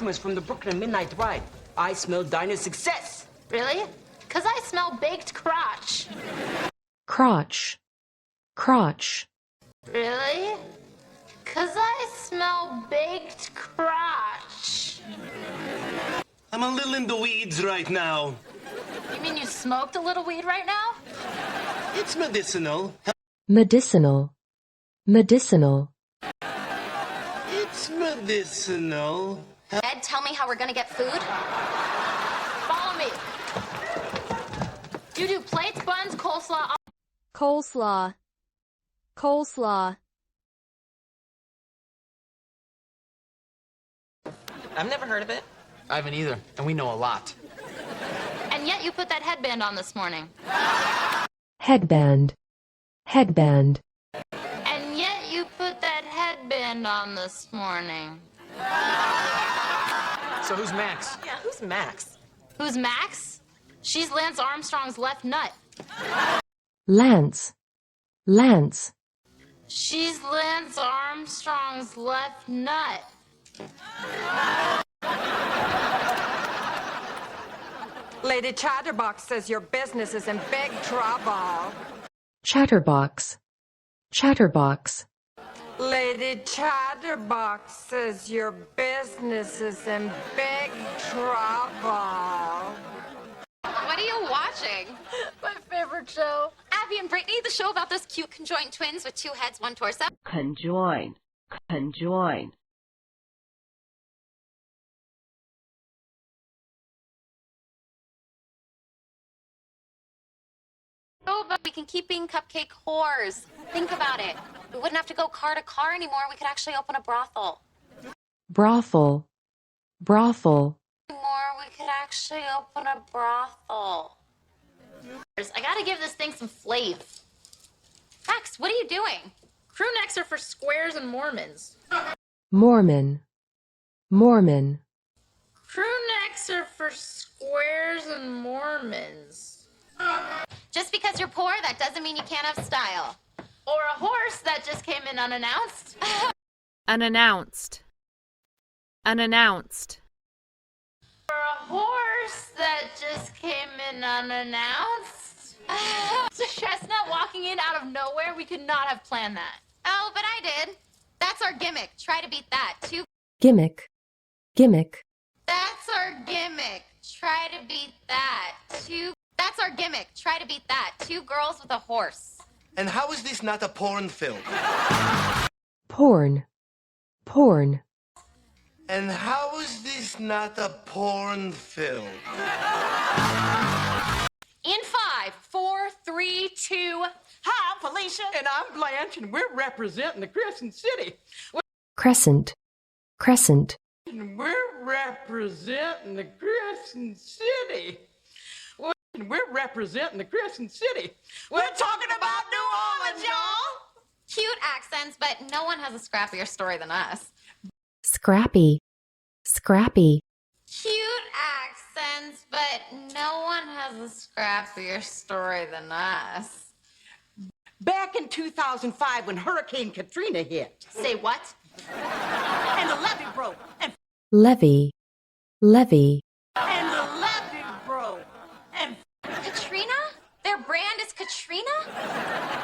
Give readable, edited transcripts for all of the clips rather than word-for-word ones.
Was from the Brooklyn Midnight Ride. I smell diner success. Really? 'Cause I smell baked crotch. Crotch. Crotch. Really? 'Cause I smell baked crotch. I'm a little in the weeds right now. You mean you smoked a little weed right now? It's medicinal. Medicinal. Medicinal. It's medicinal. Ed, tell me how we're gonna get food. Follow me. You do plates, buns, coleslaw. Coleslaw. Coleslaw. I've never heard of it. I haven't either, and we know a lot. And yet you put that headband on this morning. Headband. Headband. And yet you put that headband on this morning. So who's Max? Yeah, who's Max? Who's Max? She's Lance Armstrong's left nut. Lance. Lance. She's Lance Armstrong's left nut. Lady Chatterbox says your business is in big trouble. Chatterbox. Chatterbox. Lady Chatterbox says your business is in big trouble. What are you watching? My favorite show. Abby and Brittany, the show about those cute conjoined twins with two heads, one torso. Conjoin. Conjoin. Oh, but we can keep being cupcake whores. Think about it. We wouldn't have to go car to car anymore. We could actually open a brothel. Brothel. Brothel. We could actually open a brothel. I gotta give this thing some flav. Max, what are you doing? Crew necks are for squares and Mormons. Mormon. Mormon. Crew necks are for squares and Mormons. Just because you're poor, that doesn't mean you can't have style. Or a horse that just came in unannounced. Unannounced. Unannounced. Or a horse that just came in unannounced. Chestnut walking in out of nowhere, we could not have planned that. Oh, but I did. That's our gimmick. Try to beat that. Gimmick. Gimmick. That's our gimmick. Try to beat that. That's our gimmick. Try to beat that. Two girls with a horse. And how is this not a porn film? Porn. Porn. And how is this not a porn film? In 5, 4, 3, 2. Hi, I'm Felicia. And I'm Blanche, and we're representing the Crescent City. Crescent. Crescent. And we're representing the Crescent City. And we're representing the Crescent City. We're talking about New Orleans, y'all. Cute accents, but no one has a scrappier story than us. Scrappy. Scrappy. Cute accents, but no one has a scrappier story than us. Back in 2005 when Hurricane Katrina hit. Say what? And the levee broke. And Levy. Levy. the levee broke. And Katrina? Their brand is Katrina?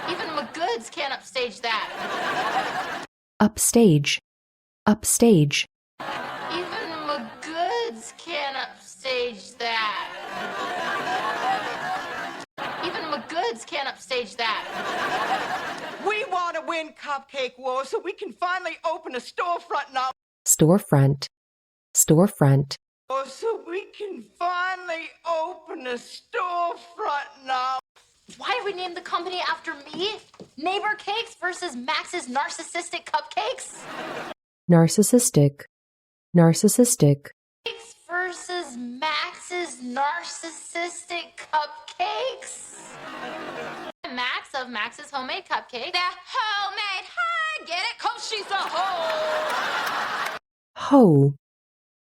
Even McGoods can't upstage that. Upstage. Upstage. Even McGoods can't upstage that. Even McGoods can't upstage that. we want to win Cupcake War so we can finally open a storefront now. Storefront. Storefront. So we can finally open a storefront now. Why did we name the company after me? Neighbor Cakes versus Max's Narcissistic Cupcakes? Narcissistic. Narcissistic. Cakes versus Max's Narcissistic Cupcakes? Max of Max's Homemade Cupcake. They're homemade. Hi, get it? 'Cause she's a hoe. Hoe.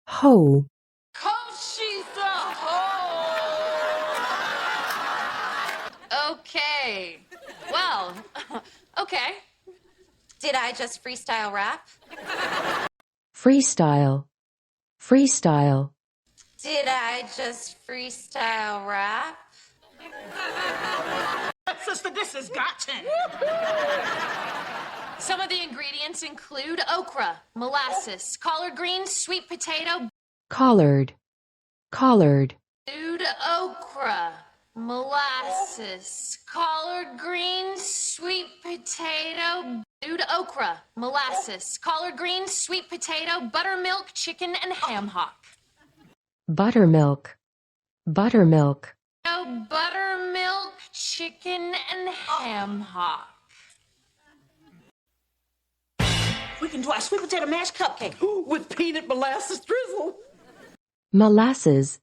Hoe. 'Cause she's a hoe. Okay. Well, okay. Did I just freestyle rap? Freestyle. freestyle, Did I just freestyle rap? Sister, this is gotcha. Some of the ingredients include okra, molasses, collard greens, sweet potato, collard, collard, stewed okra, molasses, collard greens, sweet potato, stewed okra, molasses, collard greens, sweet potato, buttermilk, chicken, and ham hock. buttermilk, buttermilk, Buttermilk, chicken, and ham hock. We can do our sweet potato mashed cupcake with peanut molasses drizzle. molasses,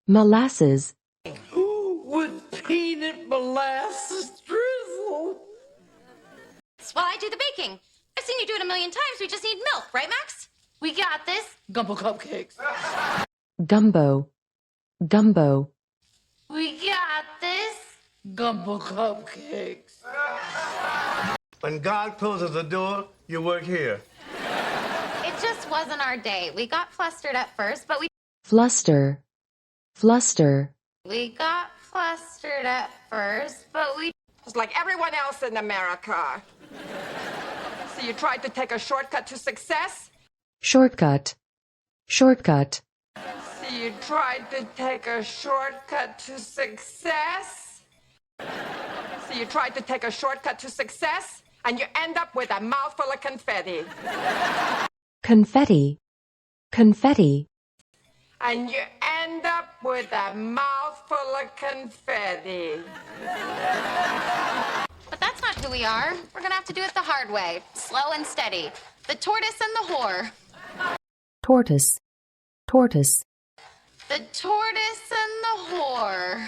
molasses, With peanut molasses drizzle. While I do the baking. I've seen you do it a million times. We just need milk, right, Max? We got this. Gumbo cupcakes. gumbo, gumbo, We got this. Gumbo cupcakes. When God closes the door, you work here. It just wasn't our day. We got flustered at first, but fluster, fluster, Just like everyone else in America. So you tried to take a shortcut to success? shortcut, shortcut, So you tried to take a shortcut to success? So you tried to take a shortcut to success, and you end up with a mouthful of confetti. confetti, confetti, And you end up with a mouthful of confetti. But that's not who we are. We're gonna have to do it the hard way. Slow and steady. The tortoise and the whore. tortoise, tortoise, The tortoise and the whore.